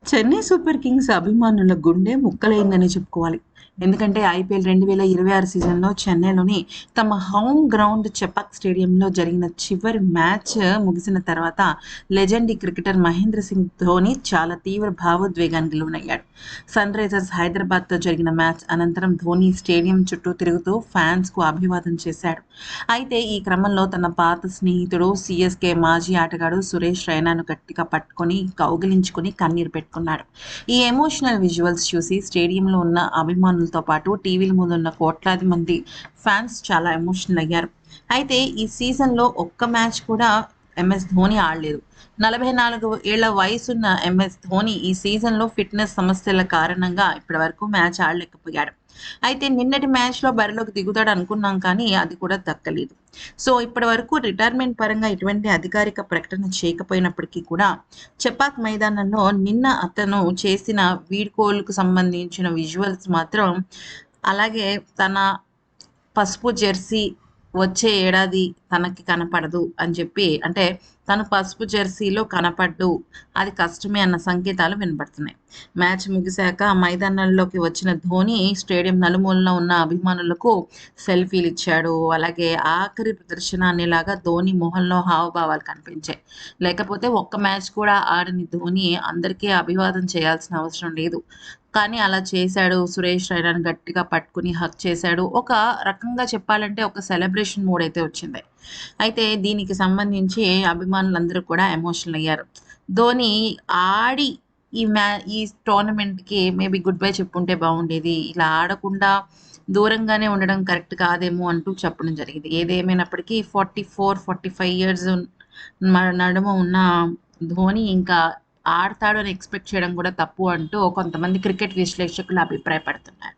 Chennai super Kings అభిమానుల గుండె ముక్కలైందని చెప్పుకోవాలి. ఎందుకంటే ఐపీఎల్ 2026 సీజన్‌లో చెన్నైలోని తమ హోమ్ గ్రౌండ్ చెపాక్ స్టేడియంలో జరిగిన చివరి మ్యాచ్ ముగిసిన తర్వాత లెజెండరీ క్రికెటర్ మహేంద్ర సింగ్ ధోని చాలా తీవ్ర భావోద్వేగానికి లోనయ్యాడు. సన్ రైజర్స్ హైదరాబాద్‌తో జరిగిన మ్యాచ్ అనంతరం ధోని స్టేడియం చుట్టూ తిరుగుతూ ఫ్యాన్స్‌కు అభివాదం చేశాడు. అయితే ఈ క్రమంలో తన పాత స్నేహితుడు సీఎస్‌కే మాజీ ఆటగాడు సురేష్ రైనాను గట్టిగా పట్టుకొని కౌగిలించుకొని కన్నీరు పెట్టుకున్నాడు. ఈ ఎమోషనల్ విజువల్స్ చూసి స్టేడియంలో ఉన్న అభిమానులతో పాటు టీవీల ముందున్న కోట్లాది మంది ఫ్యాన్స్ చాలా ఎమోషనల్ అయ్యారు. అయితే ఈ సీజన్‌లో ఒక్క మ్యాచ్ కూడా ఎంఎస్ ధోని ఆడలేదు. 44 ఏళ్ల వయసున్న ఎంఎస్ ధోని ఈ సీజన్‌లో ఫిట్‌నెస్ సమస్యల కారణంగా ఇప్పటివరకు మ్యాచ్ ఆడలేకపోయాడు. అయితే నిన్నటి మ్యాచ్‌లో బరిలోకి దిగుతాడు అనుకున్నాం కానీ అది కూడా దక్కలేదు. సో ఇప్పటివరకు రిటైర్మెంట్ పరంగా ఎటువంటి అధికారిక ప్రకటన చేయకపోయినప్పటికీ కూడా చెపాక్ మైదానంలో నిన్న అతను చేసిన వీడ్కోలుకు సంబంధించిన విజువల్స్ మాత్రం అలాగే తన పసుపు జెర్సీ వచ్చే ఏడాది తనకి కనపడదు అని చెప్పి అంటే తను పసుపు జెర్సీలో కనపడ్డు అది కష్టమే అన్న సంకేతాలు వినపడుతున్నాయి. మ్యాచ్ ముగిశాక మైదానంలోకి వచ్చిన ధోని స్టేడియం నలుమూలన ఉన్న అభిమానులకు సెల్ఫీలు ఇచ్చాడు. అలాగే ఆఖరి ప్రదర్శన అనేలాగా ధోని మొహంలో హావభావాలు కనిపించాయి. లేకపోతే ఒక్క మ్యాచ్ కూడా ఆడని ధోని అందరికీ అభివాదం చేయాల్సిన అవసరం లేదు. కానీ అలా చేశాడు. సురేష్ రైనాని గట్టిగా పట్టుకొని హగ్ చేశాడు. ఒక రకంగా చెప్పాలంటే ఒక సెలబ్రేషన్ మూడ్ అయితే వచ్చింది. అయితే దీనికి సంబంధించి అభిమానులందరూ కూడా ఎమోషనల్ అయ్యారు. ధోని ఆడి ఈ మ్యా ఈ టోర్నమెంట్‌కి మేబీ గుడ్ బై చెప్పుంటే బాగుండేది. ఇలా ఆడకుండా దూరంగానే ఉండడం కరెక్ట్ కాదేమో అంటూ చెప్పడం జరిగింది. ఏదేమైనప్పటికీ 44, 45 ఇయర్స్ నడుమ ఉన్న ధోని ఇంకా ఆడతాడు అని ఎక్స్‌పెక్ట్ చేయడం కూడా తప్పు అంటూ కొంతమంది క్రికెట్ విశ్లేషకులు అభిప్రాయపడుతున్నారు.